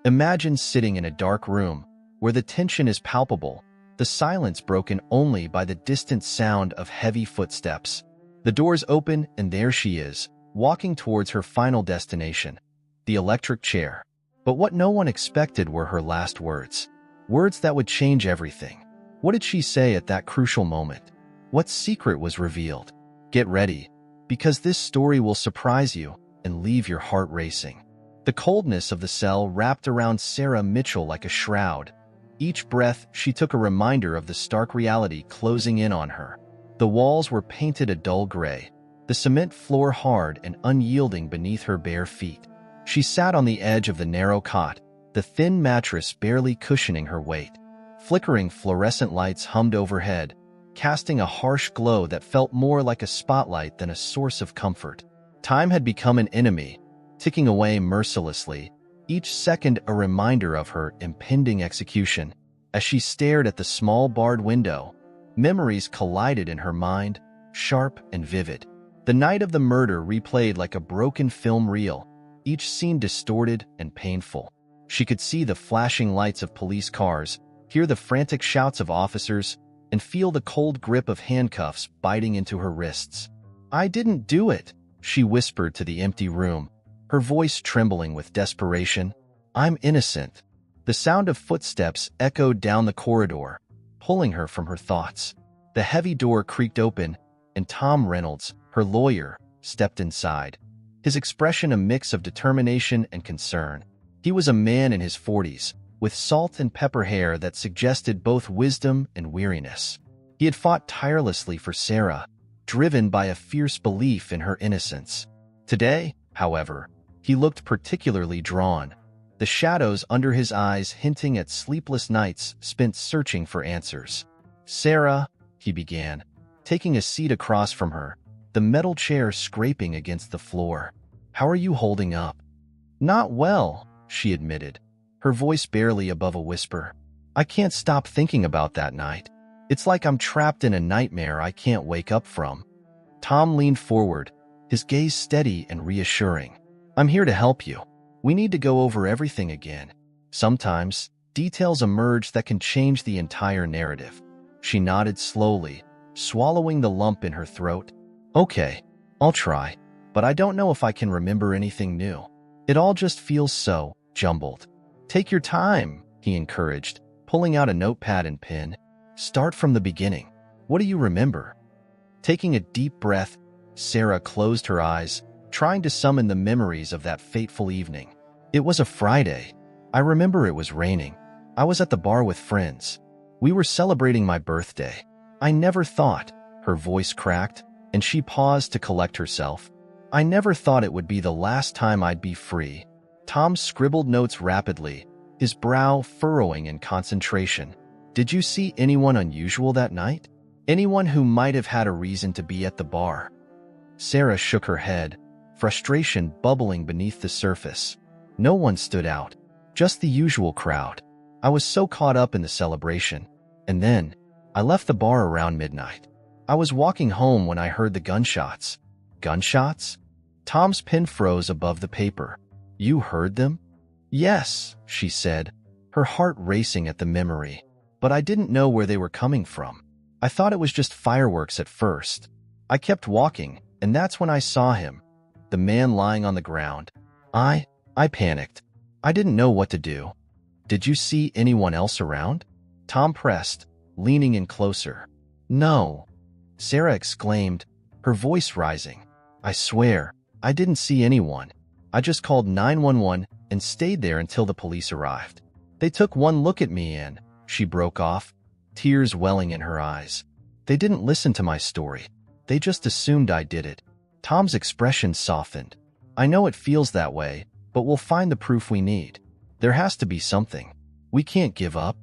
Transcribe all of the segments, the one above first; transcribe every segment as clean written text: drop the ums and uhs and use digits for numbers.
Imagine sitting in a dark room where the tension is palpable, the silence broken only by the distant sound of heavy footsteps. The doors open and there she is, walking towards her final destination, the electric chair. But what no one expected were her last words. Words that would change everything. What did she say at that crucial moment? What secret was revealed? Get ready, because this story will surprise you and leave your heart racing. The coldness of the cell wrapped around Sarah Mitchell like a shroud. Each breath she took a reminder of the stark reality closing in on her. The walls were painted a dull gray, the cement floor hard and unyielding beneath her bare feet. She sat on the edge of the narrow cot, the thin mattress barely cushioning her weight. Flickering fluorescent lights hummed overhead, casting a harsh glow that felt more like a spotlight than a source of comfort. Time had become an enemy, ticking away mercilessly, each second a reminder of her impending execution. As she stared at the small barred window, memories collided in her mind, sharp and vivid. The night of the murder replayed like a broken film reel, each scene distorted and painful. She could see the flashing lights of police cars, hear the frantic shouts of officers, and feel the cold grip of handcuffs biting into her wrists. "I didn't do it," she whispered to the empty room, her voice trembling with desperation. "I'm innocent." The sound of footsteps echoed down the corridor, pulling her from her thoughts. The heavy door creaked open, and Tom Reynolds, her lawyer, stepped inside. His expression a mix of determination and concern. He was a man in his 40s, with salt and pepper hair that suggested both wisdom and weariness. He had fought tirelessly for Sarah, driven by a fierce belief in her innocence. Today, however, he looked particularly drawn, the shadows under his eyes hinting at sleepless nights spent searching for answers. "Sarah," he began, taking a seat across from her, the metal chair scraping against the floor. "How are you holding up?" "Not well," she admitted, her voice barely above a whisper. "I can't stop thinking about that night. It's like I'm trapped in a nightmare I can't wake up from." Tom leaned forward, his gaze steady and reassuring. "I'm here to help you. We need to go over everything again. Sometimes, details emerge that can change the entire narrative." She nodded slowly, swallowing the lump in her throat. "Okay, I'll try, but I don't know if I can remember anything new. It all just feels so jumbled." "Take your time," he encouraged, pulling out a notepad and pen. "Start from the beginning. What do you remember?" Taking a deep breath, Sarah closed her eyes, trying to summon the memories of that fateful evening. "It was a Friday. I remember it was raining. I was at the bar with friends. We were celebrating my birthday. I never thought," her voice cracked, and she paused to collect herself. "I never thought it would be the last time I'd be free." Tom scribbled notes rapidly, his brow furrowing in concentration. "Did you see anyone unusual that night? Anyone who might have had a reason to be at the bar?" Sarah shook her head, frustration bubbling beneath the surface. "No one stood out, just the usual crowd. I was so caught up in the celebration. And then, I left the bar around midnight. I was walking home when I heard the gunshots." "Gunshots?" Tom's pen froze above the paper. "You heard them?" "Yes," she said, her heart racing at the memory. "But I didn't know where they were coming from. I thought it was just fireworks at first. I kept walking, and that's when I saw him, the man lying on the ground. I panicked. I didn't know what to do." "Did you see anyone else around?" Tom pressed, leaning in closer. "No," Sarah exclaimed, her voice rising. "I swear, I didn't see anyone. I just called 911 and stayed there until the police arrived. They took one look at me and," she broke off, tears welling in her eyes. "They didn't listen to my story. They just assumed I did it." Tom's expression softened. "I know it feels that way, but we'll find the proof we need. There has to be something. We can't give up."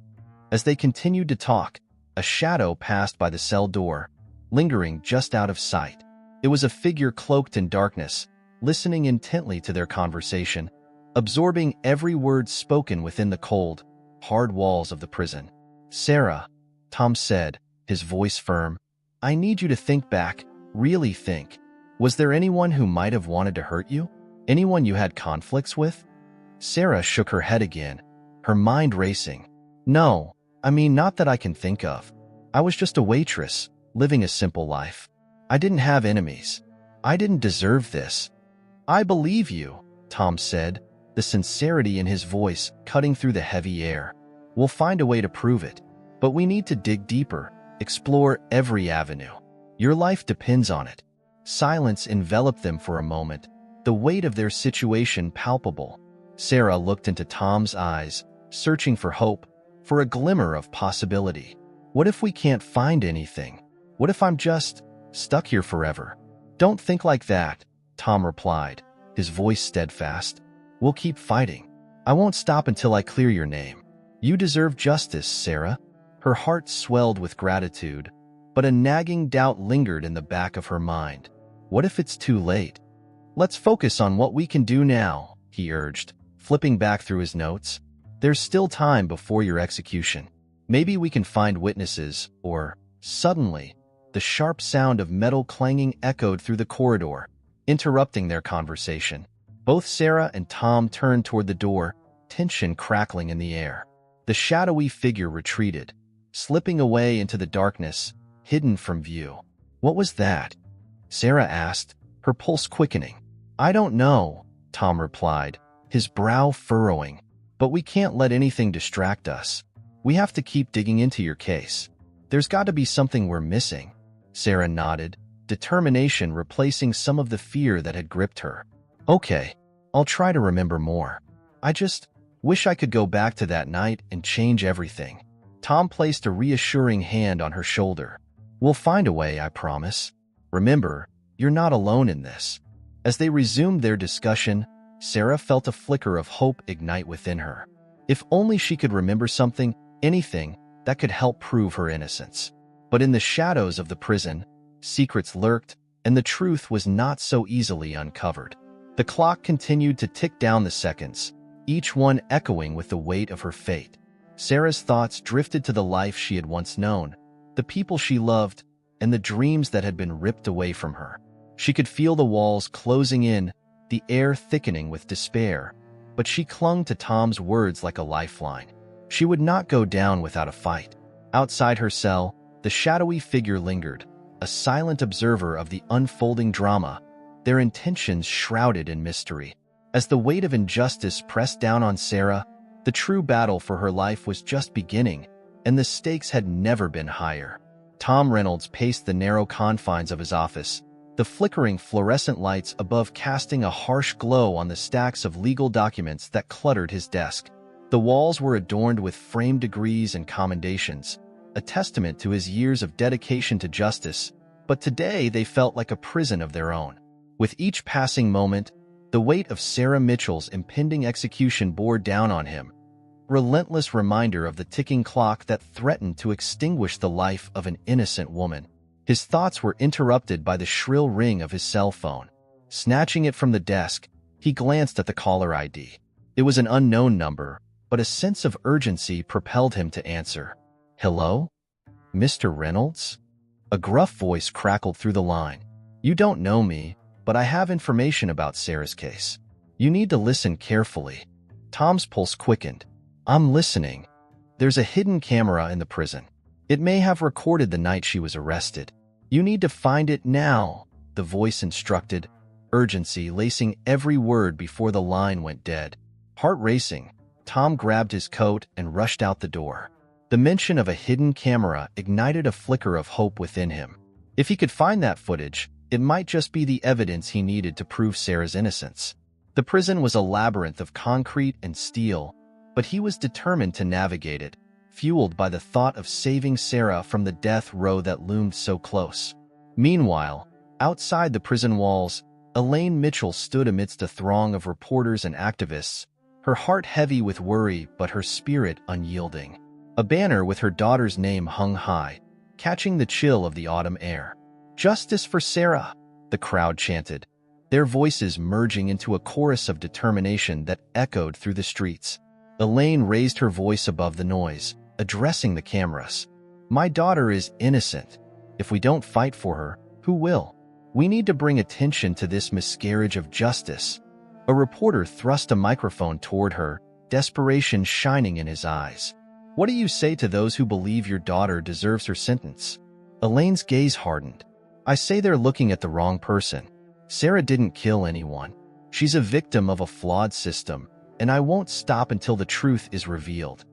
As they continued to talk, a shadow passed by the cell door, lingering just out of sight. It was a figure cloaked in darkness, listening intently to their conversation, absorbing every word spoken within the cold, hard walls of the prison. "Sarah," Tom said, his voice firm, "I need you to think back, really think. Was there anyone who might have wanted to hurt you? Anyone you had conflicts with?" Sarah shook her head again, her mind racing. No, I mean, not that I can think of. I was just a waitress, living a simple life. I didn't have enemies. I didn't deserve this. I believe you, Tom said, the sincerity in his voice cutting through the heavy air. We'll find a way to prove it, but we need to dig deeper, explore every avenue. Your life depends on it. Silence enveloped them for a moment, the weight of their situation palpable. Sarah looked into Tom's eyes, searching for hope, for a glimmer of possibility. What if we can't find anything? What if I'm just stuck here forever? Don't think like that, Tom replied, his voice steadfast. We'll keep fighting. I won't stop until I clear your name. You deserve justice, Sarah. Her heart swelled with gratitude, but a nagging doubt lingered in the back of her mind. What if it's too late? Let's focus on what we can do now, he urged, flipping back through his notes. There's still time before your execution. Maybe we can find witnesses, or… Suddenly, the sharp sound of metal clanging echoed through the corridor, interrupting their conversation. Both Sarah and Tom turned toward the door, tension crackling in the air. The shadowy figure retreated, slipping away into the darkness, hidden from view. What was that? Sarah asked, her pulse quickening. I don't know, Tom replied, his brow furrowing. But we can't let anything distract us. We have to keep digging into your case. There's got to be something we're missing. Sarah nodded, determination replacing some of the fear that had gripped her. Okay, I'll try to remember more. I just wish I could go back to that night and change everything. Tom placed a reassuring hand on her shoulder. We'll find a way, I promise. Remember, you're not alone in this. As they resumed their discussion, Sarah felt a flicker of hope ignite within her. If only she could remember something, anything, that could help prove her innocence. But in the shadows of the prison, secrets lurked, and the truth was not so easily uncovered. The clock continued to tick down the seconds, each one echoing with the weight of her fate. Sarah's thoughts drifted to the life she had once known, the people she loved, and the dreams that had been ripped away from her. She could feel the walls closing in, the air thickening with despair, but she clung to Tom's words like a lifeline. She would not go down without a fight. Outside her cell, the shadowy figure lingered, a silent observer of the unfolding drama, their intentions shrouded in mystery. As the weight of injustice pressed down on Sarah, the true battle for her life was just beginning, and the stakes had never been higher. Tom Reynolds paced the narrow confines of his office, the flickering fluorescent lights above casting a harsh glow on the stacks of legal documents that cluttered his desk. The walls were adorned with framed degrees and commendations, a testament to his years of dedication to justice, but today they felt like a prison of their own. With each passing moment, the weight of Sarah Mitchell's impending execution bore down on him, relentless reminder of the ticking clock that threatened to extinguish the life of an innocent woman. His thoughts were interrupted by the shrill ring of his cell phone. Snatching it from the desk, he glanced at the caller ID. It was an unknown number, but a sense of urgency propelled him to answer. Hello? Mr. Reynolds? A gruff voice crackled through the line. You don't know me, but I have information about Sarah's case. You need to listen carefully. Tom's pulse quickened. I'm listening. There's a hidden camera in the prison. It may have recorded the night she was arrested. You need to find it now, the voice instructed, urgency lacing every word before the line went dead. Heart racing, Tom grabbed his coat and rushed out the door. The mention of a hidden camera ignited a flicker of hope within him. If he could find that footage, it might just be the evidence he needed to prove Sarah's innocence. The prison was a labyrinth of concrete and steel, but he was determined to navigate it, fueled by the thought of saving Sarah from the death row that loomed so close. Meanwhile, outside the prison walls, Elaine Mitchell stood amidst a throng of reporters and activists, her heart heavy with worry but her spirit unyielding. A banner with her daughter's name hung high, catching the chill of the autumn air. Justice for Sarah, the crowd chanted, their voices merging into a chorus of determination that echoed through the streets. Elaine raised her voice above the noise, addressing the cameras. My daughter is innocent. If we don't fight for her, who will? We need to bring attention to this miscarriage of justice. A reporter thrust a microphone toward her, desperation shining in his eyes. What do you say to those who believe your daughter deserves her sentence? Elaine's gaze hardened. I say they're looking at the wrong person. Sarah didn't kill anyone. She's a victim of a flawed system, and I won't stop until the truth is revealed.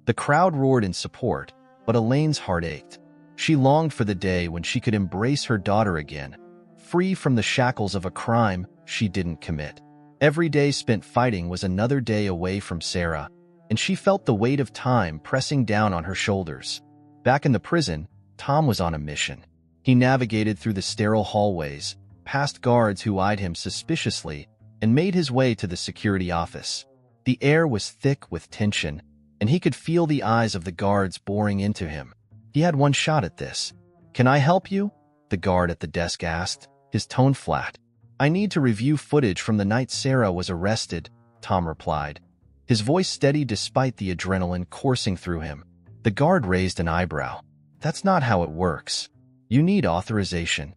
The crowd roared in support, but Elaine's heart ached. She longed for the day when she could embrace her daughter again, free from the shackles of a crime she didn't commit. Every day spent fighting was another day away from Sarah, and she felt the weight of time pressing down on her shoulders. Back in the prison, Tom was on a mission. He navigated through the sterile hallways, past guards who eyed him suspiciously, and made his way to the security office. The air was thick with tension, and he could feel the eyes of the guards boring into him. He had one shot at this. Can I help you? The guard at the desk asked, his tone flat. I need to review footage from the night Sarah was arrested, Tom replied. His voice steady despite the adrenaline coursing through him. The guard raised an eyebrow. That's not how it works. You need authorization.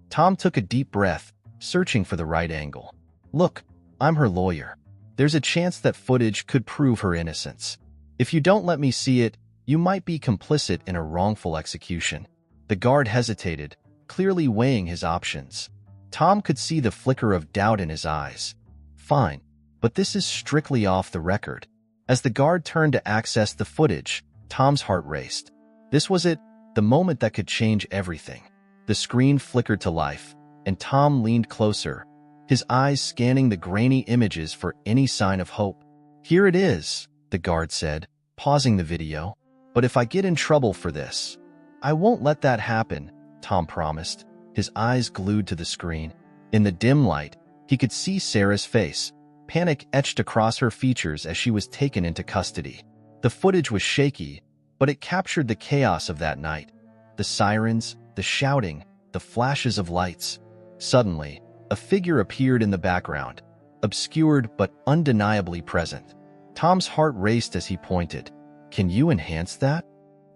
Tom took a deep breath, searching for the right angle. Look, I'm her lawyer. There's a chance that footage could prove her innocence. If you don't let me see it, you might be complicit in a wrongful execution. The guard hesitated, clearly weighing his options. Tom could see the flicker of doubt in his eyes. Fine, but this is strictly off the record. As the guard turned to access the footage, Tom's heart raced. This was it, the moment that could change everything. The screen flickered to life, and Tom leaned closer, his eyes scanning the grainy images for any sign of hope. Here it is, the guard said, pausing the video. But if I get in trouble for this, I won't let that happen, Tom promised, his eyes glued to the screen. In the dim light, he could see Sarah's face, panic etched across her features as she was taken into custody. The footage was shaky, but it captured the chaos of that night. The sirens, the shouting, the flashes of lights. Suddenly, a figure appeared in the background, obscured but undeniably present. Tom's heart raced as he pointed. Can you enhance that?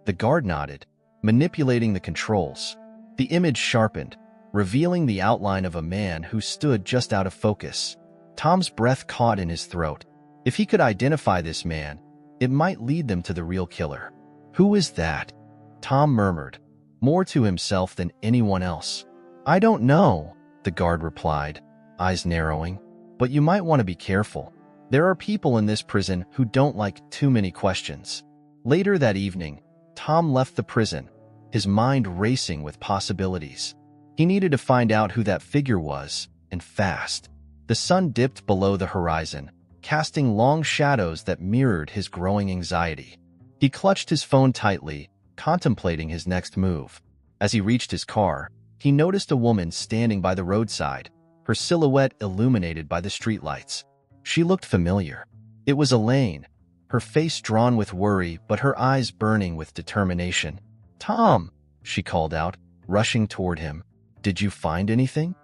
The guard nodded, manipulating the controls. The image sharpened, revealing the outline of a man who stood just out of focus. Tom's breath caught in his throat. If he could identify this man, it might lead them to the real killer. Who is that? Tom murmured, more to himself than anyone else. I don't know, the guard replied, eyes narrowing. But you might want to be careful. There are people in this prison who don't like too many questions. Later that evening, Tom left the prison, his mind racing with possibilities. He needed to find out who that figure was, and fast. The sun dipped below the horizon, casting long shadows that mirrored his growing anxiety. He clutched his phone tightly, contemplating his next move. As he reached his car, he noticed a woman standing by the roadside, her silhouette illuminated by the streetlights. She looked familiar. It was Elaine, her face drawn with worry but her eyes burning with determination. Tom, she called out, rushing toward him. Did you find anything?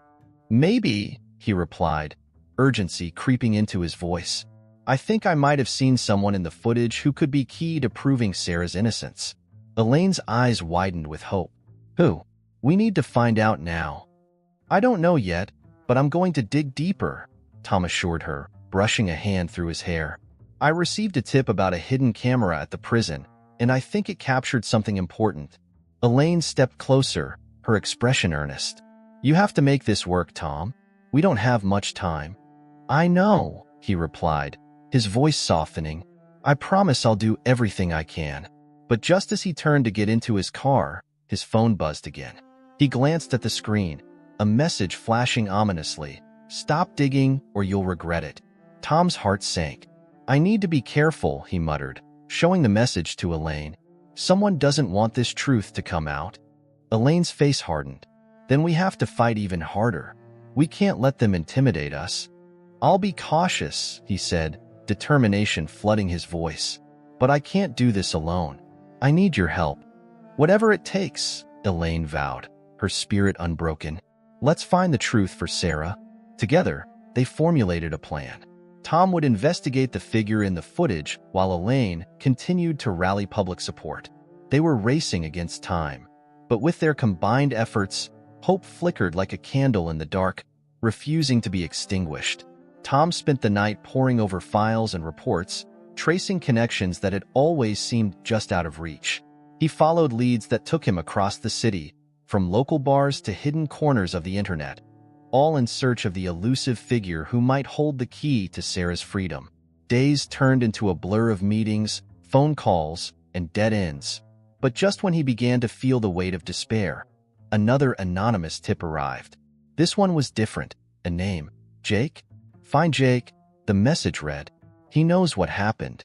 Maybe, he replied, urgency creeping into his voice. I think I might have seen someone in the footage who could be key to proving Sarah's innocence. Elaine's eyes widened with hope. Who? We need to find out now. I don't know yet, but I'm going to dig deeper, Tom assured her, brushing a hand through his hair. I received a tip about a hidden camera at the prison, and I think it captured something important. Elaine stepped closer, her expression earnest. You have to make this work, Tom. We don't have much time. I know, he replied, his voice softening. I promise I'll do everything I can. But just as he turned to get into his car, his phone buzzed again. He glanced at the screen, a message flashing ominously. Stop digging or you'll regret it. Tom's heart sank. I need to be careful, he muttered, showing the message to Elaine. Someone doesn't want this truth to come out. Elaine's face hardened. Then we have to fight even harder. We can't let them intimidate us. I'll be cautious, he said, determination flooding his voice. But I can't do this alone. I need your help. Whatever it takes, Elaine vowed, her spirit unbroken. Let's find the truth for Sarah. Together, they formulated a plan. Tom would investigate the figure in the footage while Elaine continued to rally public support. They were racing against time. But with their combined efforts, hope flickered like a candle in the dark, refusing to be extinguished. Tom spent the night poring over files and reports, tracing connections that had always seemed just out of reach. He followed leads that took him across the city, from local bars to hidden corners of the internet, all in search of the elusive figure who might hold the key to Sarah's freedom. Days turned into a blur of meetings, phone calls, and dead ends. But just when he began to feel the weight of despair, another anonymous tip arrived. This one was different. A name. Jake? Find Jake, the message read. He knows what happened.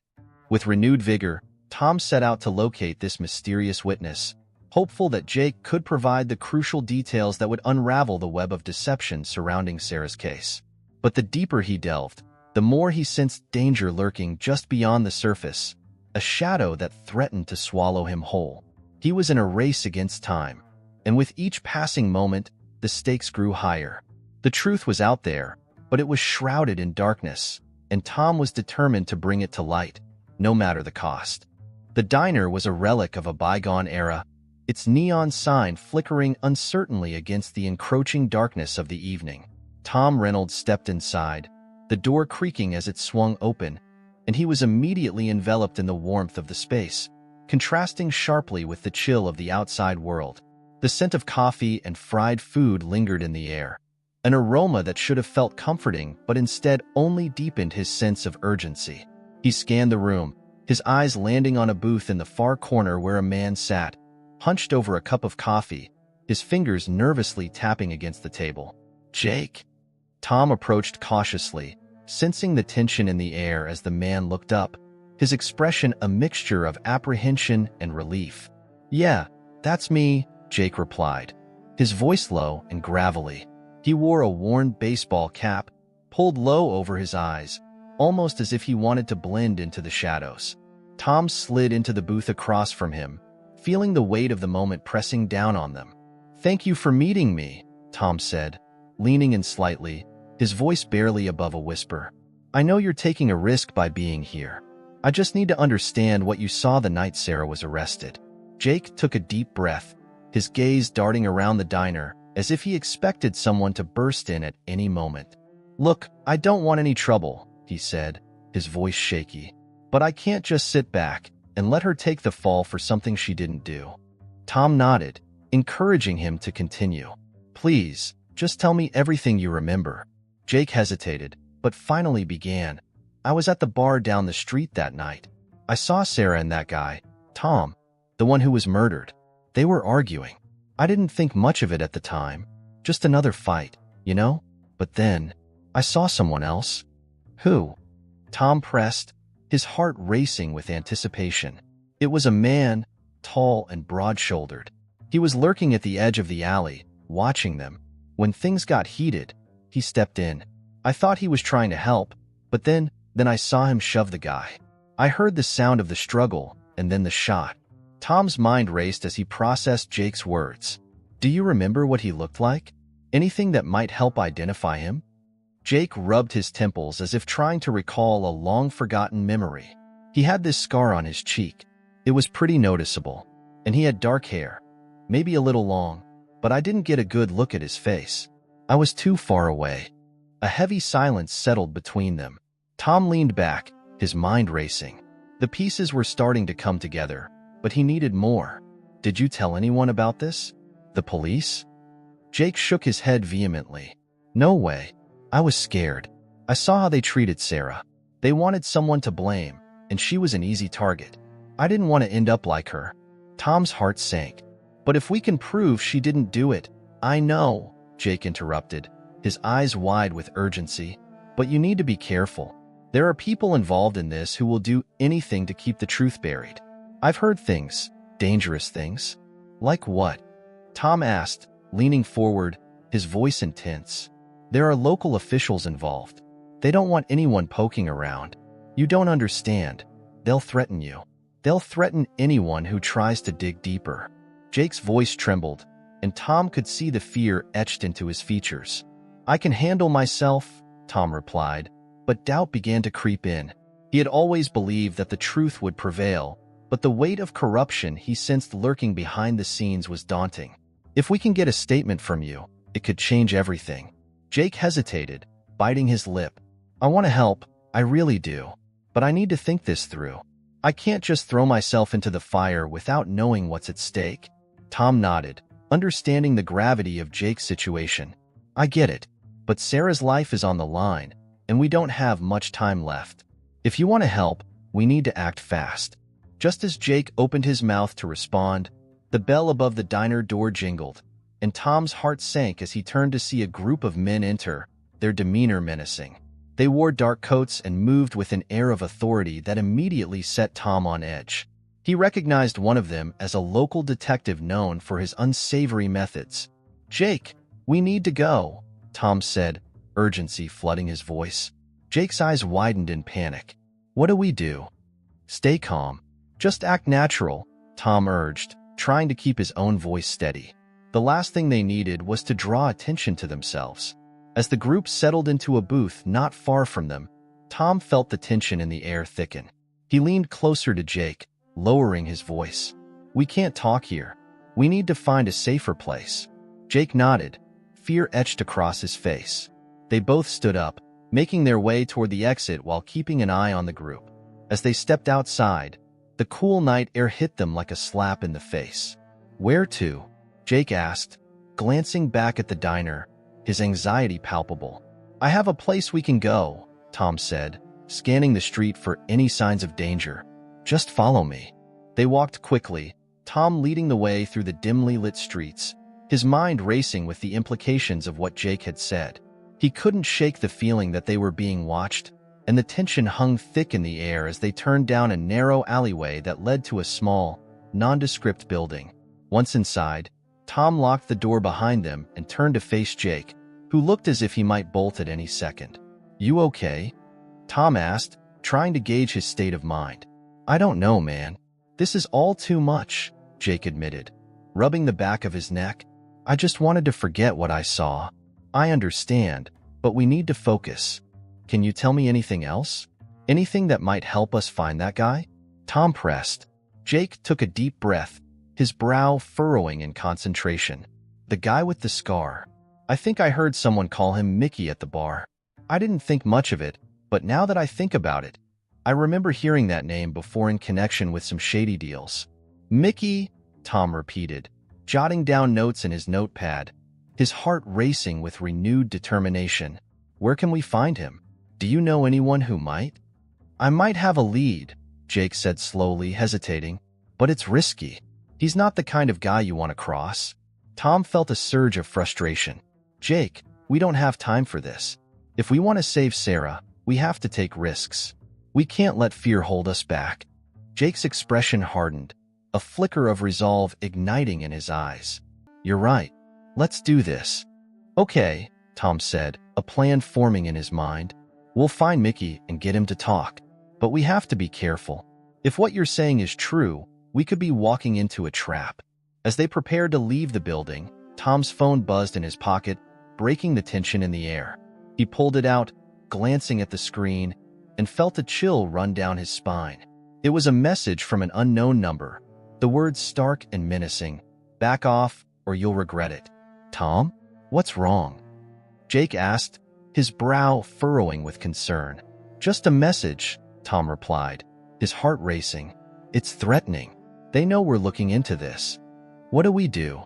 With renewed vigor, Tom set out to locate this mysterious witness, hopeful that Jake could provide the crucial details that would unravel the web of deception surrounding Sarah's case. But the deeper he delved, the more he sensed danger lurking just beyond the surface, a shadow that threatened to swallow him whole. He was in a race against time, and with each passing moment, the stakes grew higher. The truth was out there, but it was shrouded in darkness, and Tom was determined to bring it to light, no matter the cost. The diner was a relic of a bygone era, its neon sign flickering uncertainly against the encroaching darkness of the evening. Tom Reynolds stepped inside, the door creaking as it swung open, and he was immediately enveloped in the warmth of the space, contrasting sharply with the chill of the outside world. The scent of coffee and fried food lingered in the air, an aroma that should have felt comforting but instead only deepened his sense of urgency. He scanned the room, his eyes landing on a booth in the far corner where a man sat, hunched over a cup of coffee, his fingers nervously tapping against the table. Jake? Tom approached cautiously, sensing the tension in the air as the man looked up, his expression a mixture of apprehension and relief. Yeah, that's me, Jake replied, his voice low and gravelly. He wore a worn baseball cap, pulled low over his eyes, almost as if he wanted to blend into the shadows. Tom slid into the booth across from him, feeling the weight of the moment pressing down on them. Thank you for meeting me, Tom said, leaning in slightly, his voice barely above a whisper. I know you're taking a risk by being here. I just need to understand what you saw the night Sarah was arrested. Jake took a deep breath, his gaze darting around the diner, as if he expected someone to burst in at any moment. Look, I don't want any trouble, he said, his voice shaky. But I can't just sit back and let her take the fall for something she didn't do. Tom nodded, encouraging him to continue. Please, just tell me everything you remember. Jake hesitated, but finally began. I was at the bar down the street that night. I saw Sarah and that guy, Tom, the one who was murdered. They were arguing. I didn't think much of it at the time. Just another fight, you know? But then, I saw someone else. Who? Tom pressed, his heart racing with anticipation. It was a man, tall and broad-shouldered. He was lurking at the edge of the alley, watching them. When things got heated, he stepped in. I thought he was trying to help, but then I saw him shove the guy. I heard the sound of the struggle, and then the shot. Tom's mind raced as he processed Jake's words. Do you remember what he looked like? Anything that might help identify him? Jake rubbed his temples as if trying to recall a long-forgotten memory. He had this scar on his cheek. It was pretty noticeable, and he had dark hair, maybe a little long, but I didn't get a good look at his face. I was too far away. A heavy silence settled between them. Tom leaned back, his mind racing. The pieces were starting to come together, but he needed more. Did you tell anyone about this? The police? Jake shook his head vehemently. No way. I was scared. I saw how they treated Sarah. They wanted someone to blame, and she was an easy target. I didn't want to end up like her. Tom's heart sank. But if we can prove she didn't do it, I know, Jake interrupted, his eyes wide with urgency. But you need to be careful. There are people involved in this who will do anything to keep the truth buried. I've heard things, dangerous things. Like what? Tom asked, leaning forward, his voice intense. There are local officials involved. They don't want anyone poking around. You don't understand. They'll threaten you. They'll threaten anyone who tries to dig deeper. Jake's voice trembled, and Tom could see the fear etched into his features. I can handle myself, Tom replied, but doubt began to creep in. He had always believed that the truth would prevail, but the weight of corruption he sensed lurking behind the scenes was daunting. If we can get a statement from you, it could change everything. Jake hesitated, biting his lip. I want to help, I really do. But I need to think this through. I can't just throw myself into the fire without knowing what's at stake. Tom nodded, understanding the gravity of Jake's situation. I get it, but Sarah's life is on the line, and we don't have much time left. If you want to help, we need to act fast. Just as Jake opened his mouth to respond, the bell above the diner door jingled, and Tom's heart sank as he turned to see a group of men enter, their demeanor menacing. They wore dark coats and moved with an air of authority that immediately set Tom on edge. He recognized one of them as a local detective known for his unsavory methods. "Jake, we need to go," Tom said, urgency flooding his voice. Jake's eyes widened in panic. "What do we do?" "Stay calm. Just act natural," Tom urged, trying to keep his own voice steady. The last thing they needed was to draw attention to themselves. As the group settled into a booth not far from them, Tom felt the tension in the air thicken. He leaned closer to Jake, lowering his voice. "We can't talk here. We need to find a safer place." Jake nodded, fear etched across his face. They both stood up, making their way toward the exit while keeping an eye on the group. As they stepped outside, the cool night air hit them like a slap in the face. "Where to?" Jake asked, glancing back at the diner, his anxiety palpable. "I have a place we can go," Tom said, scanning the street for any signs of danger. "Just follow me." They walked quickly, Tom leading the way through the dimly lit streets, his mind racing with the implications of what Jake had said. He couldn't shake the feeling that they were being watched, and the tension hung thick in the air as they turned down a narrow alleyway that led to a small, nondescript building. Once inside, Tom locked the door behind them and turned to face Jake, who looked as if he might bolt at any second. "You okay?" Tom asked, trying to gauge his state of mind. "I don't know, man. This is all too much," Jake admitted, rubbing the back of his neck. "I just wanted to forget what I saw." "I understand, but we need to focus. Can you tell me anything else? Anything that might help us find that guy?" Tom pressed. Jake took a deep breath, his brow furrowing in concentration. "The guy with the scar. I think I heard someone call him Mickey at the bar. I didn't think much of it, but now that I think about it, I remember hearing that name before in connection with some shady deals." "Mickey," Tom repeated, jotting down notes in his notepad, his heart racing with renewed determination. "Where can we find him? Do you know anyone who might?" "I might have a lead," Jake said slowly, hesitating, "but it's risky. He's not the kind of guy you want to cross." Tom felt a surge of frustration. "Jake, we don't have time for this. If we want to save Sarah, we have to take risks. We can't let fear hold us back." Jake's expression hardened, a flicker of resolve igniting in his eyes. "You're right. Let's do this." "Okay," Tom said, a plan forming in his mind. "We'll find Mickey and get him to talk. But we have to be careful. If what you're saying is true, we could be walking into a trap." As they prepared to leave the building, Tom's phone buzzed in his pocket, breaking the tension in the air. He pulled it out, glancing at the screen, and felt a chill run down his spine. It was a message from an unknown number, the words stark and menacing, "Back off, or you'll regret it." "Tom? What's wrong?" Jake asked, his brow furrowing with concern. "Just a message," Tom replied, his heart racing. "It's threatening. They know we're looking into this." "What do we do?"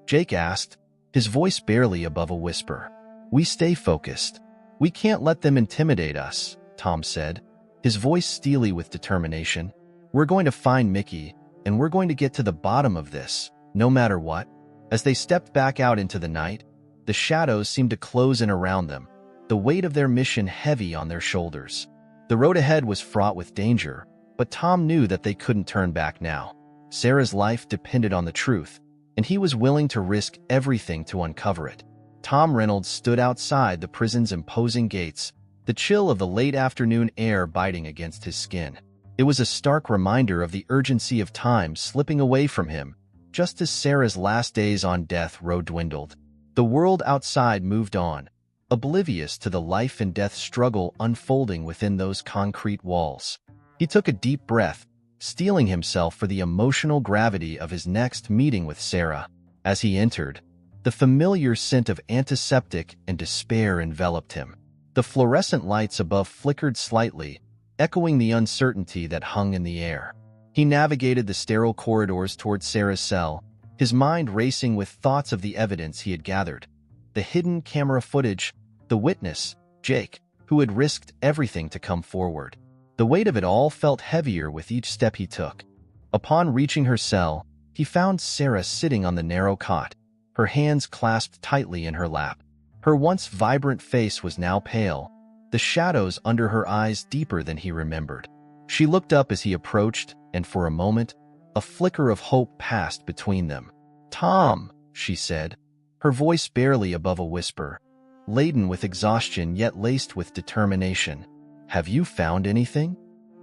Jake asked, his voice barely above a whisper. "We stay focused. We can't let them intimidate us," Tom said, his voice steely with determination. "We're going to find Mickey, and we're going to get to the bottom of this, no matter what." As they stepped back out into the night, the shadows seemed to close in around them, the weight of their mission heavy on their shoulders. The road ahead was fraught with danger, but Tom knew that they couldn't turn back now. Sarah's life depended on the truth, and he was willing to risk everything to uncover it. Tom Reynolds stood outside the prison's imposing gates, the chill of the late afternoon air biting against his skin. It was a stark reminder of the urgency of time slipping away from him, just as Sarah's last days on death row dwindled. The world outside moved on, oblivious to the life and death struggle unfolding within those concrete walls. He took a deep breath, steeling himself for the emotional gravity of his next meeting with Sarah. As he entered, the familiar scent of antiseptic and despair enveloped him. The fluorescent lights above flickered slightly, echoing the uncertainty that hung in the air. He navigated the sterile corridors toward Sarah's cell, his mind racing with thoughts of the evidence he had gathered. The hidden camera footage, the witness, Jake, who had risked everything to come forward. The weight of it all felt heavier with each step he took. Upon reaching her cell, he found Sarah sitting on the narrow cot, her hands clasped tightly in her lap. Her once vibrant face was now pale, the shadows under her eyes deeper than he remembered. She looked up as he approached, and for a moment, a flicker of hope passed between them. "Tom," she said, her voice barely above a whisper, laden with exhaustion yet laced with determination. "Have you found anything?"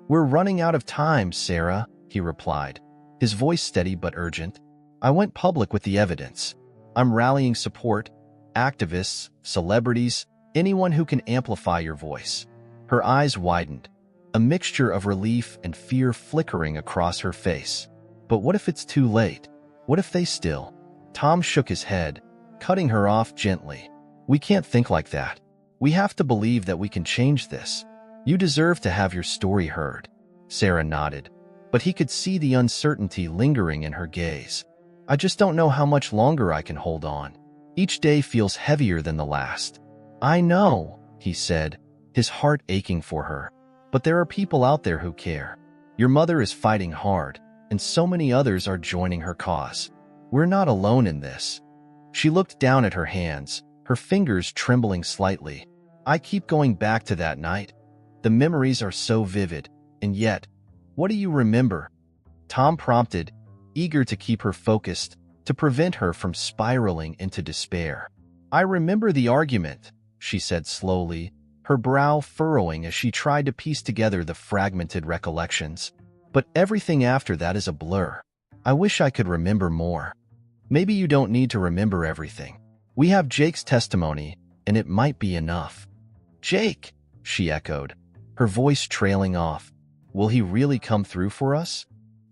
"We're running out of time, Sarah," he replied, his voice steady but urgent. "I went public with the evidence. I'm rallying support, activists, celebrities, anyone who can amplify your voice." Her eyes widened, a mixture of relief and fear flickering across her face. "But what if it's too late? What if they still—" Tom shook his head, cutting her off gently. "We can't think like that. We have to believe that we can change this. You deserve to have your story heard." Sarah nodded, but he could see the uncertainty lingering in her gaze. "I just don't know how much longer I can hold on. Each day feels heavier than the last." "I know," he said, his heart aching for her. "But there are people out there who care. Your mother is fighting hard, and so many others are joining her cause. We're not alone in this." She looked down at her hands, her fingers trembling slightly. "I keep going back to that night. The memories are so vivid, and yet, what do you remember?" Tom prompted, eager to keep her focused, to prevent her from spiraling into despair. "I remember the argument," she said slowly, her brow furrowing as she tried to piece together the fragmented recollections. "But everything after that is a blur. I wish I could remember more." "Maybe you don't need to remember everything. We have Jake's testimony, and it might be enough." "Jake," she echoed, her voice trailing off. "Will he really come through for us?"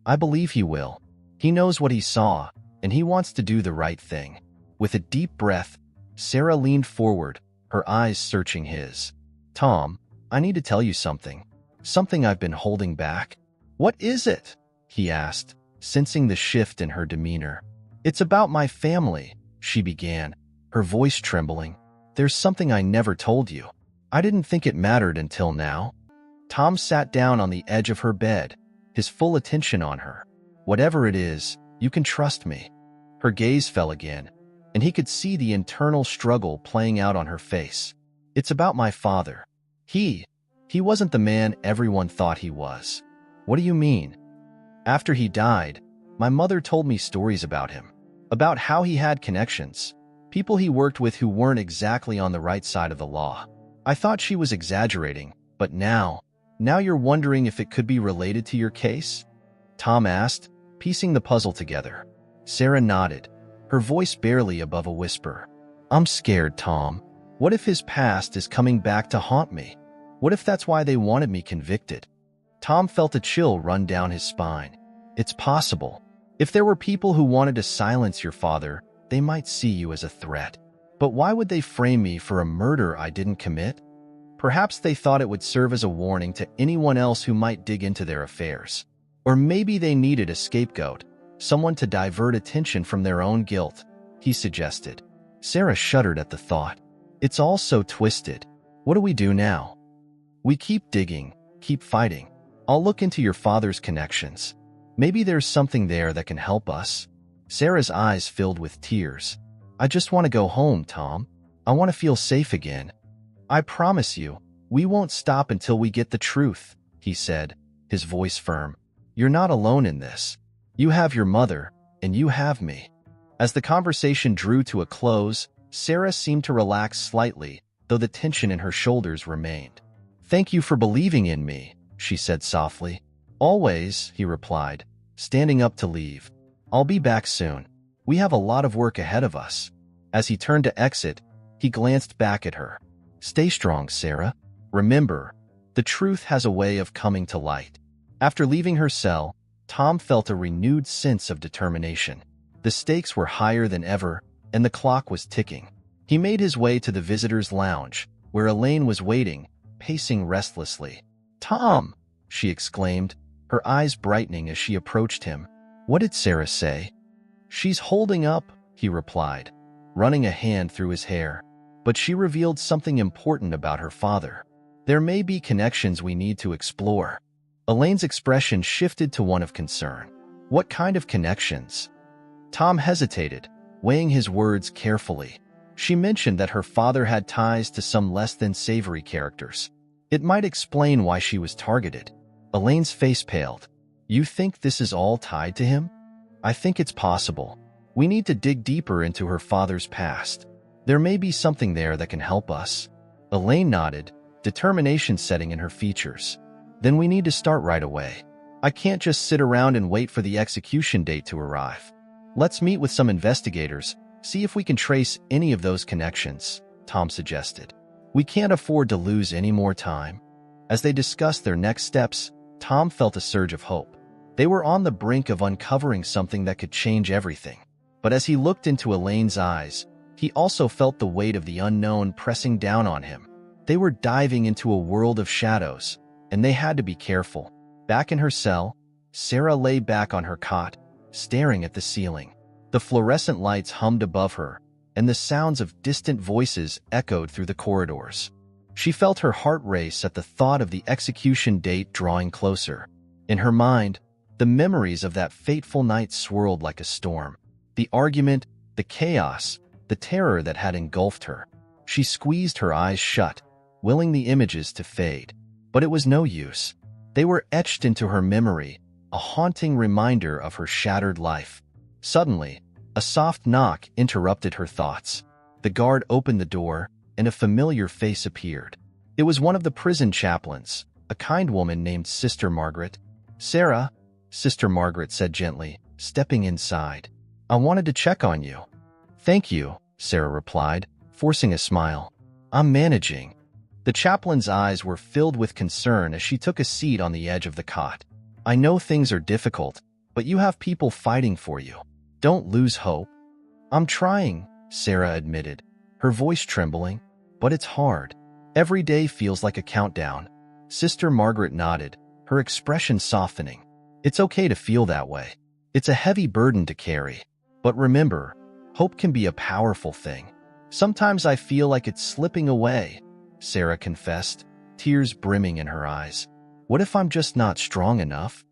"I believe he will. He knows what he saw, and he wants to do the right thing." With a deep breath, Sarah leaned forward, her eyes searching his. "Tom, I need to tell you something. Something I've been holding back." "What is it?" he asked, sensing the shift in her demeanor. "It's about my family," she began, her voice trembling. "There's something I never told you. I didn't think it mattered until now." Tom sat down on the edge of her bed, his full attention on her. "Whatever it is, you can trust me." Her gaze fell again, and he could see the internal struggle playing out on her face. "It's about my father. He wasn't the man everyone thought he was." "What do you mean?" "After he died, my mother told me stories about him, about how he had connections, people he worked with who weren't exactly on the right side of the law. I thought she was exaggerating, but now you're wondering if it could be related to your case?" Tom asked, piecing the puzzle together. Sarah nodded, her voice barely above a whisper. "I'm scared, Tom. What if his past is coming back to haunt me? What if that's why they wanted me convicted?" Tom felt a chill run down his spine. "It's possible. If there were people who wanted to silence your father, they might see you as a threat. But why would they frame me for a murder I didn't commit? Perhaps they thought it would serve as a warning to anyone else who might dig into their affairs. Or maybe they needed a scapegoat, someone to divert attention from their own guilt," he suggested. Sarah shuddered at the thought. "It's all so twisted. What do we do now?" "We keep digging, keep fighting. I'll look into your father's connections. Maybe there's something there that can help us." Sarah's eyes filled with tears. "I just want to go home, Tom. I want to feel safe again." "I promise you, we won't stop until we get the truth," he said, his voice firm. "You're not alone in this. You have your mother, and you have me." As the conversation drew to a close, Sarah seemed to relax slightly, though the tension in her shoulders remained. "Thank you for believing in me," she said softly. "Always," he replied, standing up to leave. "I'll be back soon. We have a lot of work ahead of us." As he turned to exit, he glanced back at her. "Stay strong, Sarah. Remember, the truth has a way of coming to light." After leaving her cell, Tom felt a renewed sense of determination. The stakes were higher than ever, and the clock was ticking. He made his way to the visitors' lounge, where Elaine was waiting, pacing restlessly. "Tom!" she exclaimed, her eyes brightening as she approached him. "What did Sarah say?" "She's holding up," he replied, running a hand through his hair. "But she revealed something important about her father. There may be connections we need to explore." Elaine's expression shifted to one of concern. "What kind of connections?" Tom hesitated, weighing his words carefully. She mentioned that her father had ties to some less than savory characters. It might explain why she was targeted. Elaine's face paled. "You think this is all tied to him?" "I think it's possible. We need to dig deeper into her father's past. There may be something there that can help us." Elaine nodded, determination setting in her features. "Then we need to start right away. I can't just sit around and wait for the execution date to arrive. Let's meet with some investigators, see if we can trace any of those connections," Tom suggested. "We can't afford to lose any more time." As they discussed their next steps, Tom felt a surge of hope. They were on the brink of uncovering something that could change everything. But as he looked into Elaine's eyes, he also felt the weight of the unknown pressing down on him. They were diving into a world of shadows, and they had to be careful. Back in her cell, Sarah lay back on her cot, staring at the ceiling. The fluorescent lights hummed above her, and the sounds of distant voices echoed through the corridors. She felt her heart race at the thought of the execution date drawing closer. In her mind, the memories of that fateful night swirled like a storm. The argument, the chaos, the terror that had engulfed her. She squeezed her eyes shut, willing the images to fade. But it was no use. They were etched into her memory, a haunting reminder of her shattered life. Suddenly, a soft knock interrupted her thoughts. The guard opened the door, and a familiar face appeared. It was one of the prison chaplains, a kind woman named Sister Margaret. "Sarah," Sister Margaret said gently, stepping inside. "I wanted to check on you." "Thank you," Sarah replied, forcing a smile. "I'm managing." The chaplain's eyes were filled with concern as she took a seat on the edge of the cot. "I know things are difficult, but you have people fighting for you. Don't lose hope." "I'm trying," Sarah admitted, her voice trembling. "But it's hard. Every day feels like a countdown." Sister Margaret nodded, her expression softening. "It's okay to feel that way. It's a heavy burden to carry. But remember, hope can be a powerful thing. Sometimes I feel like it's slipping away," Sarah confessed, tears brimming in her eyes. "What if I'm just not strong enough?"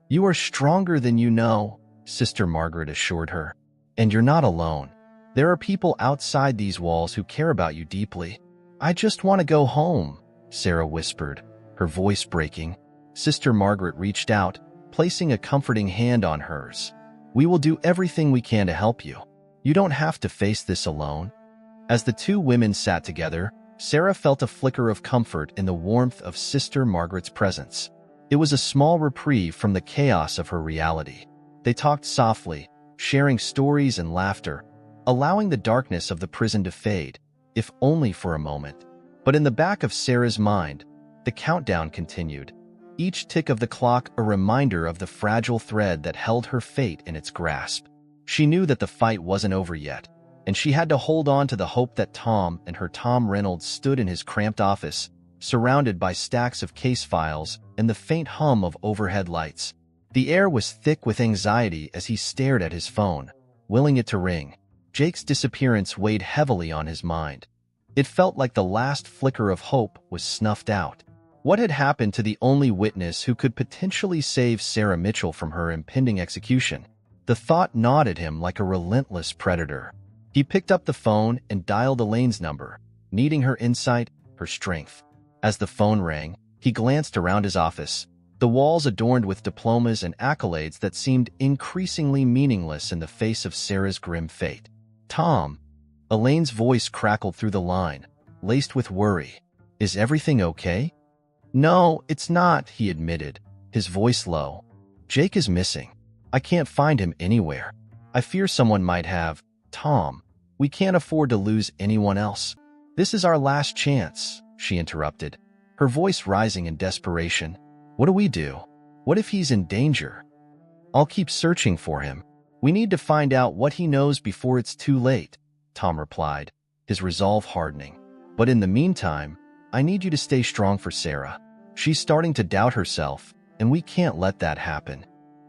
"You are stronger than you know," Sister Margaret assured her. "And you're not alone. There are people outside these walls who care about you deeply." "I just want to go home," Sarah whispered, her voice breaking. Sister Margaret reached out, placing a comforting hand on hers. "We will do everything we can to help you. You don't have to face this alone." As the two women sat together, Sarah felt a flicker of comfort in the warmth of Sister Margaret's presence. It was a small reprieve from the chaos of her reality. They talked softly, sharing stories and laughter, allowing the darkness of the prison to fade, if only for a moment. But in the back of Sarah's mind, the countdown continued, each tick of the clock a reminder of the fragile thread that held her fate in its grasp. She knew that the fight wasn't over yet, and she had to hold on to the hope that Tom and her Tom Reynolds stood in his cramped office, surrounded by stacks of case files and the faint hum of overhead lights. The air was thick with anxiety as he stared at his phone, willing it to ring. Jake's disappearance weighed heavily on his mind. It felt like the last flicker of hope was snuffed out. What had happened to the only witness who could potentially save Sarah Mitchell from her impending execution? The thought gnawed at him like a relentless predator. He picked up the phone and dialed Elaine's number, needing her insight, her strength. As the phone rang, he glanced around his office, the walls adorned with diplomas and accolades that seemed increasingly meaningless in the face of Sarah's grim fate. "Tom," Elaine's voice crackled through the line, laced with worry. "Is everything okay?" "No, it's not," he admitted, his voice low. "Jake is missing. I can't find him anywhere. I fear someone might have. Tom, we can't afford to lose anyone else." "This is our last chance," she interrupted, her voice rising in desperation. "What do we do? What if he's in danger?" "I'll keep searching for him. We need to find out what he knows before it's too late," Tom replied, his resolve hardening. But in the meantime, I need you to stay strong for Sarah. She's starting to doubt herself, and we can't let that happen."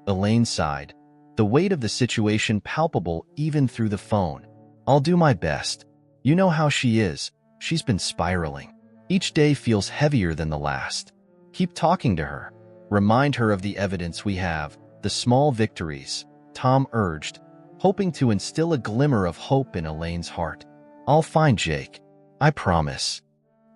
Elaine sighed, the weight of the situation palpable even through the phone. "I'll do my best. You know how she is. She's been spiraling. Each day feels heavier than the last. Keep talking to her. Remind her of the evidence we have, the small victories," Tom urged, hoping to instill a glimmer of hope in Elaine's heart. "I'll find Jake. I promise."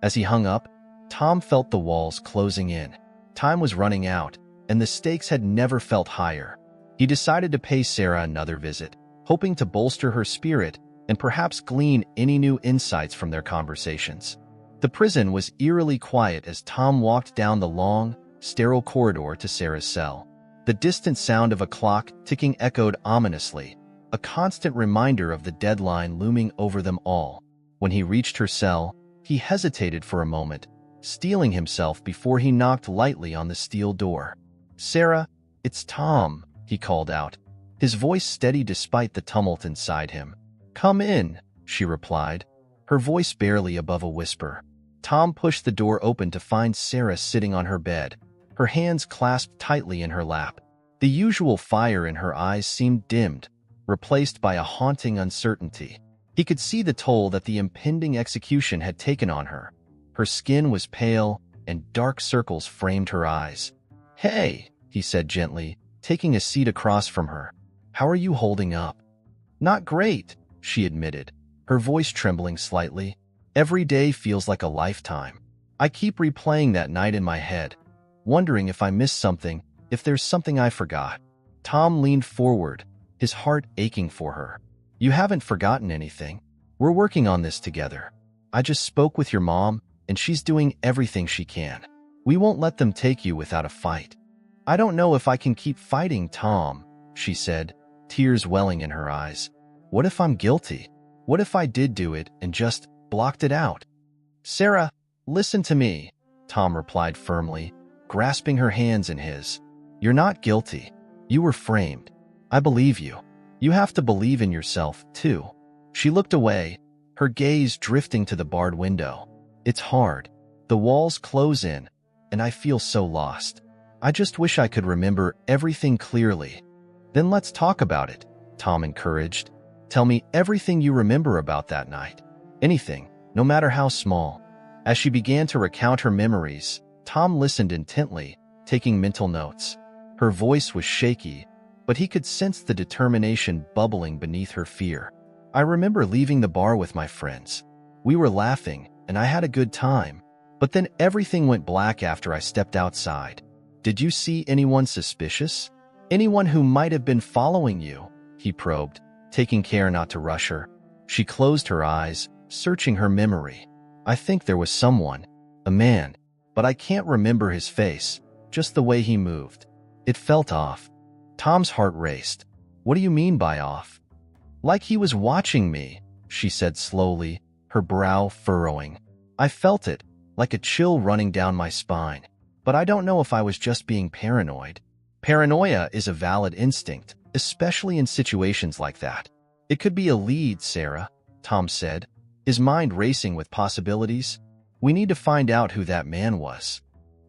As he hung up, Tom felt the walls closing in. Time was running out, and the stakes had never felt higher. He decided to pay Sarah another visit, hoping to bolster her spirit and perhaps glean any new insights from their conversations. The prison was eerily quiet as Tom walked down the long, sterile corridor to Sarah's cell. The distant sound of a clock ticking echoed ominously, a constant reminder of the deadline looming over them all. When he reached her cell, he hesitated for a moment, steeling himself before he knocked lightly on the steel door. "Sarah, it's Tom," he called out, his voice steady despite the tumult inside him. "Come in," she replied, her voice barely above a whisper. Tom pushed the door open to find Sarah sitting on her bed, her hands clasped tightly in her lap. The usual fire in her eyes seemed dimmed, replaced by a haunting uncertainty. He could see the toll that the impending execution had taken on her. Her skin was pale, and dark circles framed her eyes. "Hey," he said gently, taking a seat across from her. "How are you holding up?" "Not great," she admitted, her voice trembling slightly. "Every day feels like a lifetime. I keep replaying that night in my head, wondering if I missed something, if there's something I forgot." Tom leaned forward, his heart aching for her. "You haven't forgotten anything. We're working on this together. I just spoke with your mom, and she's doing everything she can. We won't let them take you without a fight." "I don't know if I can keep fighting, Tom," she said, tears welling in her eyes. "What if I'm guilty? What if I did do it and just blocked it out?" "Sarah, listen to me," Tom replied firmly, grasping her hands in his. "You're not guilty. You were framed. I believe you. You have to believe in yourself, too." She looked away, her gaze drifting to the barred window. "It's hard. The walls close in, and I feel so lost. I just wish I could remember everything clearly." "Then let's talk about it," Tom encouraged. "Tell me everything you remember about that night. Anything, no matter how small." As she began to recount her memories, Tom listened intently, taking mental notes. Her voice was shaky, but he could sense the determination bubbling beneath her fear. "I remember leaving the bar with my friends. We were laughing, and I had a good time. But then everything went black after I stepped outside." "Did you see anyone suspicious? Anyone who might have been following you?" he probed, taking care not to rush her. She closed her eyes, searching her memory. "I think there was someone, a man, but I can't remember his face, just the way he moved. It felt off." Tom's heart raced. "What do you mean by off?" "Like he was watching me," she said slowly, her brow furrowing. "I felt it, like a chill running down my spine. But I don't know if I was just being paranoid." "Paranoia is a valid instinct, especially in situations like that. It could be a lead, Sarah," Tom said, his mind racing with possibilities. "We need to find out who that man was."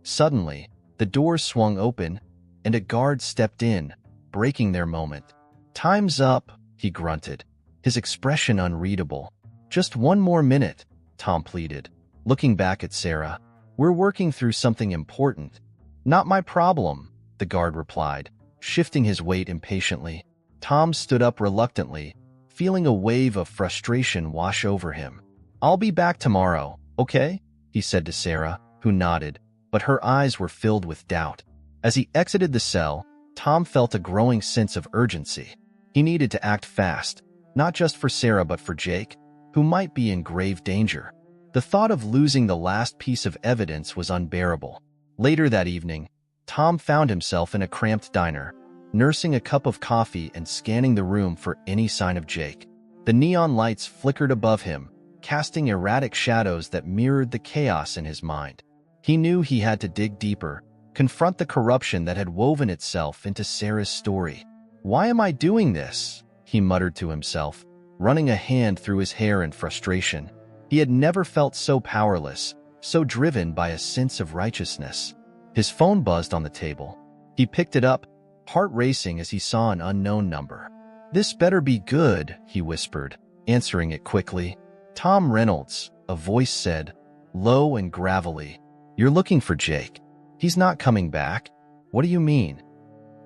Suddenly, the door swung open, and a guard stepped in, breaking their moment. "Time's up," he grunted, his expression unreadable. "Just one more minute," Tom pleaded, looking back at Sarah. "We're working through something important." "Not my problem," the guard replied, shifting his weight impatiently. Tom stood up reluctantly, feeling a wave of frustration wash over him. "I'll be back tomorrow, okay?" he said to Sarah, who nodded, but her eyes were filled with doubt. As he exited the cell, Tom felt a growing sense of urgency. He needed to act fast, not just for Sarah but for Jake, who might be in grave danger. The thought of losing the last piece of evidence was unbearable. Later that evening, Tom found himself in a cramped diner, nursing a cup of coffee and scanning the room for any sign of Jake. The neon lights flickered above him, casting erratic shadows that mirrored the chaos in his mind. He knew he had to dig deeper, confront the corruption that had woven itself into Sarah's story. "Why am I doing this?" he muttered to himself, running a hand through his hair in frustration. He had never felt so powerless, so driven by a sense of righteousness. His phone buzzed on the table. He picked it up, heart racing as he saw an unknown number. "This better be good," he whispered, answering it quickly. "Tom Reynolds," a voice said, low and gravelly. "You're looking for Jake. He's not coming back." "What do you mean?"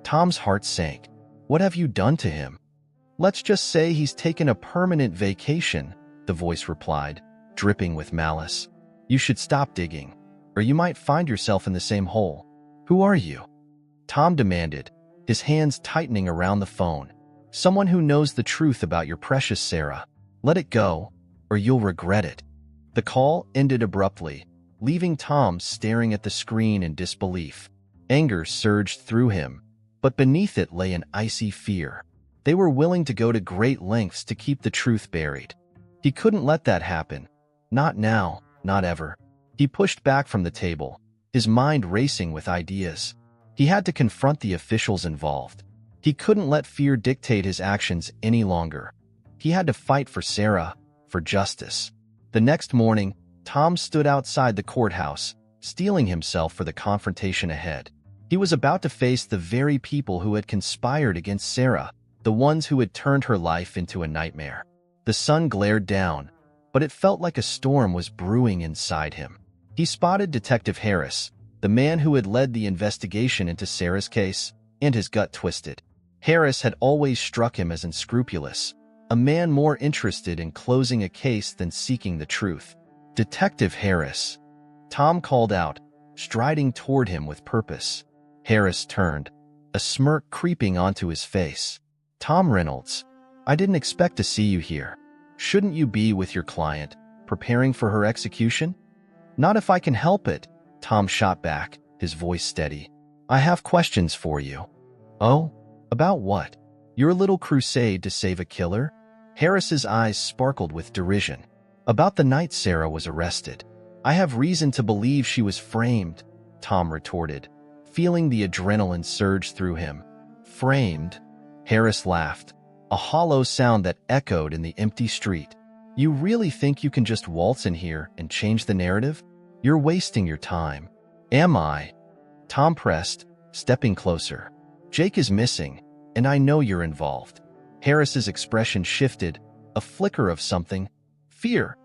Tom's heart sank. "What have you done to him?" "Let's just say he's taken a permanent vacation," the voice replied, dripping with malice. "You should stop digging, or you might find yourself in the same hole." "Who are you?" Tom demanded, his hands tightening around the phone. "Someone who knows the truth about your precious Sarah. Let it go, or you'll regret it." The call ended abruptly, leaving Tom staring at the screen in disbelief. Anger surged through him, but beneath it lay an icy fear. They were willing to go to great lengths to keep the truth buried. He couldn't let that happen. Not now, not ever. He pushed back from the table, his mind racing with ideas. He had to confront the officials involved. He couldn't let fear dictate his actions any longer. He had to fight for Sarah, for justice. The next morning, Tom stood outside the courthouse, steeling himself for the confrontation ahead. He was about to face the very people who had conspired against Sarah, the ones who had turned her life into a nightmare. The sun glared down, but it felt like a storm was brewing inside him. He spotted Detective Harris, the man who had led the investigation into Sarah's case, and his gut twisted. Harris had always struck him as unscrupulous, a man more interested in closing a case than seeking the truth. "Detective Harris," Tom called out, striding toward him with purpose. Harris turned, a smirk creeping onto his face. "Tom Reynolds, I didn't expect to see you here. Shouldn't you be with your client, preparing for her execution?" "Not if I can help it," Tom shot back, his voice steady. "I have questions for you." "Oh? About what? Your little crusade to save a killer?" Harris's eyes sparkled with derision. "About the night Sarah was arrested. I have reason to believe she was framed," Tom retorted, feeling the adrenaline surge through him. "Framed?" Harris laughed, a hollow sound that echoed in the empty street. "You really think you can just waltz in here and change the narrative? You're wasting your time." "Am I?" Tom pressed, stepping closer. "Jake is missing, and I know you're involved." Harris's expression shifted, a flicker of something, fear,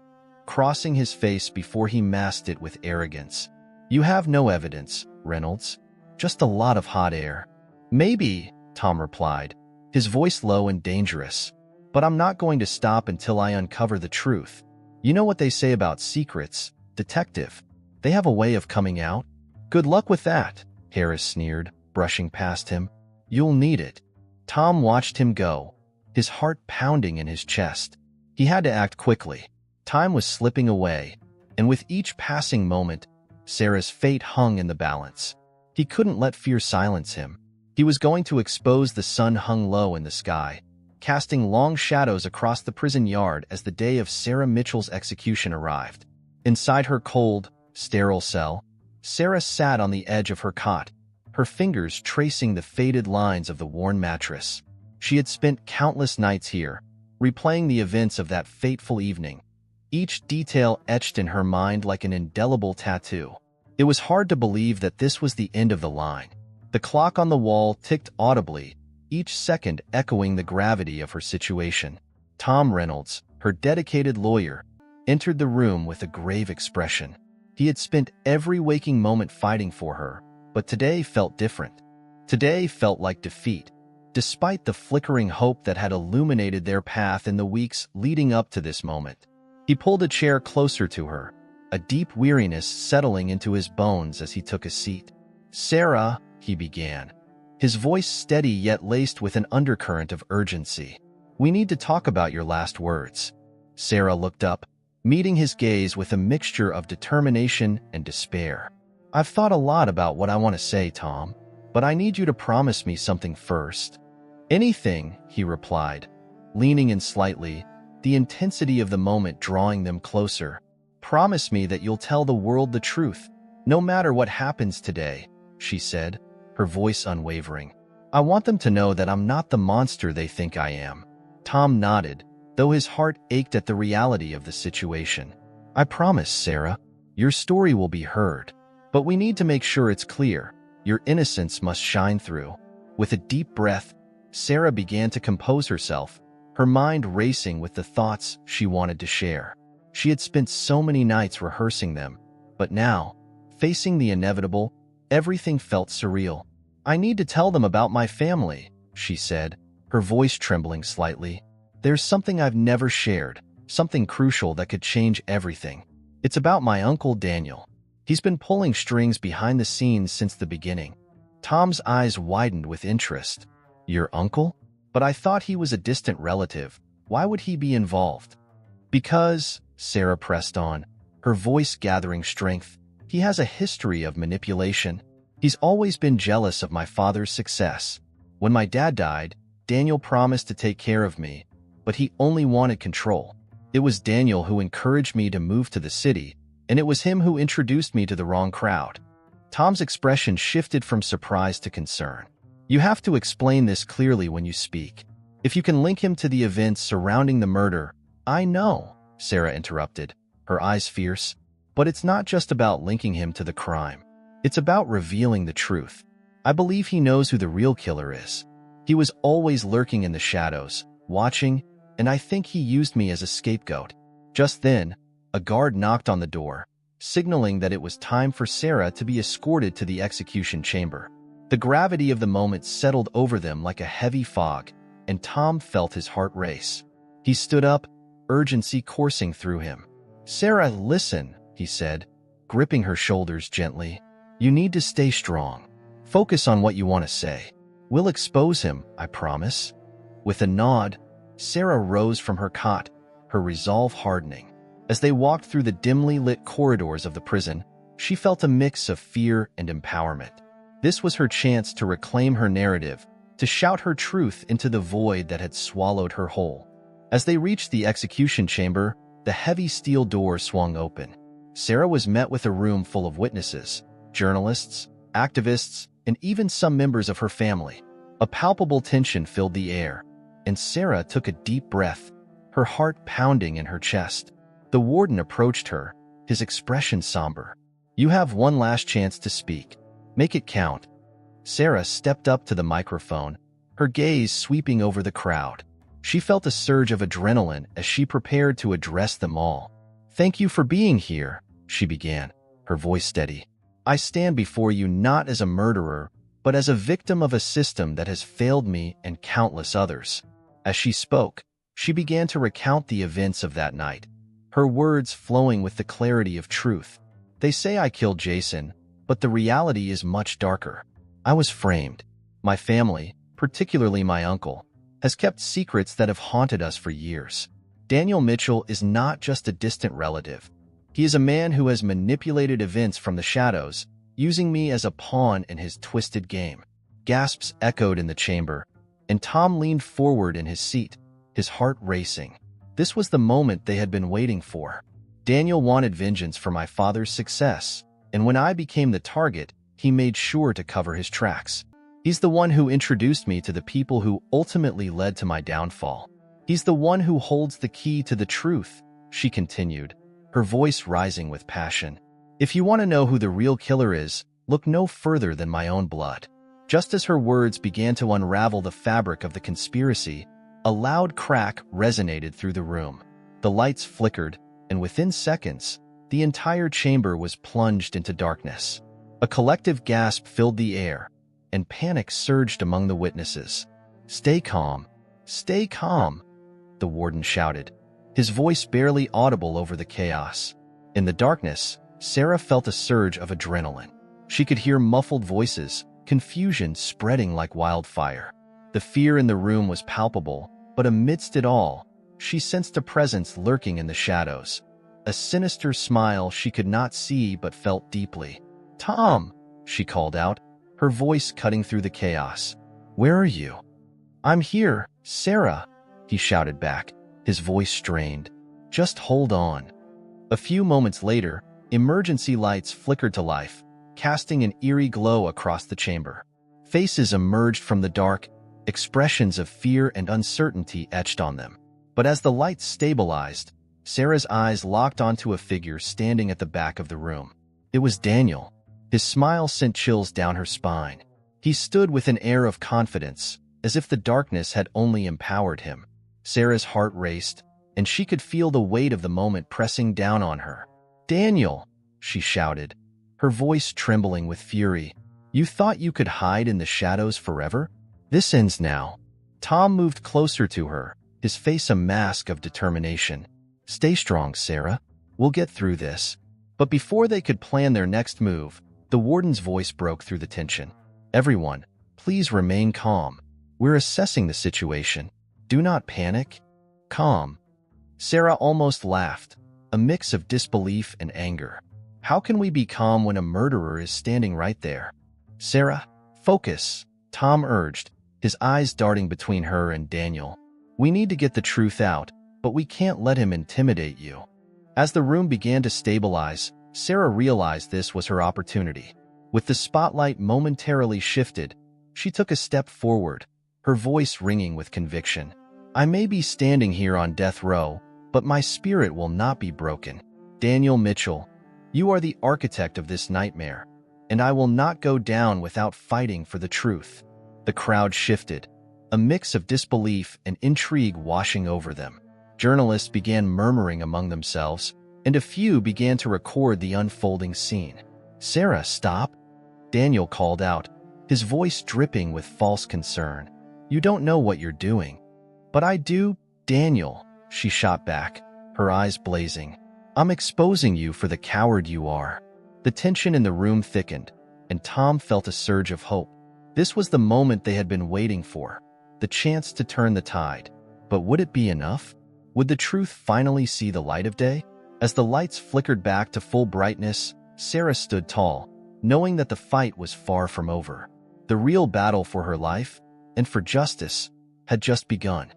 crossing his face before he masked it with arrogance. "You have no evidence, Reynolds. Just a lot of hot air." "Maybe," Tom replied, his voice low and dangerous. "But I'm not going to stop until I uncover the truth. You know what they say about secrets, detective? They have a way of coming out." "Good luck with that," Harris sneered, brushing past him. "You'll need it." Tom watched him go, his heart pounding in his chest. He had to act quickly. Time was slipping away, and with each passing moment, Sarah's fate hung in the balance. He couldn't let fear silence him. He was going to expose the sun hung low in the sky, casting long shadows across the prison yard as the day of Sarah Mitchell's execution arrived. Inside her cold, sterile cell, Sarah sat on the edge of her cot, her fingers tracing the faded lines of the worn mattress. She had spent countless nights here, replaying the events of that fateful evening, each detail etched in her mind like an indelible tattoo. It was hard to believe that this was the end of the line. The clock on the wall ticked audibly, each second echoing the gravity of her situation. Tom Reynolds, her dedicated lawyer, entered the room with a grave expression. He had spent every waking moment fighting for her, but today felt different. Today felt like defeat, despite the flickering hope that had illuminated their path in the weeks leading up to this moment. He pulled a chair closer to her, a deep weariness settling into his bones as he took a seat. "Sarah," he began, his voice steady yet laced with an undercurrent of urgency. "We need to talk about your last words." Sarah looked up, meeting his gaze with a mixture of determination and despair. "I've thought a lot about what I want to say, Tom, but I need you to promise me something first." "Anything," he replied, leaning in slightly, the intensity of the moment drawing them closer. "Promise me that you'll tell the world the truth, no matter what happens today," she said, her voice unwavering. "I want them to know that I'm not the monster they think I am." Tom nodded, though his heart ached at the reality of the situation. I promise, Sarah. Your story will be heard. But we need to make sure it's clear. Your innocence must shine through. With a deep breath, Sarah began to compose herself, her mind racing with the thoughts she wanted to share. She had spent so many nights rehearsing them, but now, facing the inevitable, everything felt surreal. I need to tell them about my family, she said, her voice trembling slightly. There's something I've never shared, something crucial that could change everything. It's about my uncle Daniel. He's been pulling strings behind the scenes since the beginning. Tom's eyes widened with interest. Your uncle? But I thought he was a distant relative. Why would he be involved? Because, Sarah pressed on, her voice gathering strength, he has a history of manipulation. He's always been jealous of my father's success. When my dad died, Daniel promised to take care of me, but he only wanted control. It was Daniel who encouraged me to move to the city, and it was him who introduced me to the wrong crowd. Tom's expression shifted from surprise to concern. You have to explain this clearly when you speak. If you can link him to the events surrounding the murder, I know, Sarah interrupted, her eyes fierce. But it's not just about linking him to the crime. It's about revealing the truth. I believe he knows who the real killer is. He was always lurking in the shadows, watching, and I think he used me as a scapegoat. Just then, a guard knocked on the door, signaling that it was time for Sarah to be escorted to the execution chamber. The gravity of the moment settled over them like a heavy fog, and Tom felt his heart race. He stood up, urgency coursing through him. Sarah, listen, he said, gripping her shoulders gently. You need to stay strong. Focus on what you want to say. We'll expose him, I promise. With a nod, Sarah rose from her cot, her resolve hardening. As they walked through the dimly lit corridors of the prison, she felt a mix of fear and empowerment. This was her chance to reclaim her narrative, to shout her truth into the void that had swallowed her whole. As they reached the execution chamber, the heavy steel door swung open. Sarah was met with a room full of witnesses, journalists, activists, and even some members of her family. A palpable tension filled the air, and Sarah took a deep breath, her heart pounding in her chest. The warden approached her, his expression somber. You have one last chance to speak. Make it count. Sarah stepped up to the microphone, her gaze sweeping over the crowd. She felt a surge of adrenaline as she prepared to address them all. Thank you for being here, she began, her voice steady. I stand before you not as a murderer, but as a victim of a system that has failed me and countless others. As she spoke, she began to recount the events of that night, her words flowing with the clarity of truth. They say I killed Jason, but the reality is much darker. I was framed. My family, particularly my uncle, has kept secrets that have haunted us for years. Daniel Mitchell is not just a distant relative. He is a man who has manipulated events from the shadows, using me as a pawn in his twisted game. Gasps echoed in the chamber, and Tom leaned forward in his seat, his heart racing. This was the moment they had been waiting for. Daniel wanted vengeance for my father's success, and when I became the target, he made sure to cover his tracks. He's the one who introduced me to the people who ultimately led to my downfall. He's the one who holds the key to the truth, she continued, her voice rising with passion. If you want to know who the real killer is, look no further than my own blood. Just as her words began to unravel the fabric of the conspiracy, a loud crack resonated through the room. The lights flickered, and within seconds, the entire chamber was plunged into darkness. A collective gasp filled the air, and panic surged among the witnesses. Stay calm, the warden shouted, his voice barely audible over the chaos. In the darkness, Sarah felt a surge of adrenaline. She could hear muffled voices, confusion spreading like wildfire. The fear in the room was palpable, but amidst it all, she sensed a presence lurking in the shadows. A sinister smile she could not see but felt deeply. Tom, she called out, her voice cutting through the chaos. Where are you? I'm here, Sarah, he shouted back, his voice strained. Just hold on. A few moments later, emergency lights flickered to life, casting an eerie glow across the chamber. Faces emerged from the dark, expressions of fear and uncertainty etched on them. But as the lights stabilized, Sarah's eyes locked onto a figure standing at the back of the room. It was Daniel. His smile sent chills down her spine. He stood with an air of confidence, as if the darkness had only empowered him. Sarah's heart raced, and she could feel the weight of the moment pressing down on her. "Daniel!" she shouted, her voice trembling with fury. "You thought you could hide in the shadows forever? This ends now." Tom moved closer to her, his face a mask of determination. "Stay strong, Sarah. We'll get through this." But before they could plan their next move, the warden's voice broke through the tension. "Everyone, please remain calm. We're assessing the situation. Do not panic." "Calm?" Sarah almost laughed, a mix of disbelief and anger. "How can we be calm when a murderer is standing right there?" "Sarah, focus," Tom urged, his eyes darting between her and Daniel. "We need to get the truth out, but we can't let him intimidate you." As the room began to stabilize, Sarah realized this was her opportunity. With the spotlight momentarily shifted, she took a step forward, her voice ringing with conviction. "I may be standing here on death row, but my spirit will not be broken. Daniel Mitchell, you are the architect of this nightmare, and I will not go down without fighting for the truth." The crowd shifted, a mix of disbelief and intrigue washing over them. Journalists began murmuring among themselves, and a few began to record the unfolding scene. "Sarah, stop!" Daniel called out, his voice dripping with false concern. "You don't know what you're doing." "But I do, Daniel," she shot back, her eyes blazing. "I'm exposing you for the coward you are." The tension in the room thickened, and Tom felt a surge of hope. This was the moment they had been waiting for, the chance to turn the tide. But would it be enough? Would the truth finally see the light of day? As the lights flickered back to full brightness, Sarah stood tall, knowing that the fight was far from over. The real battle for her life, and for justice, had just begun.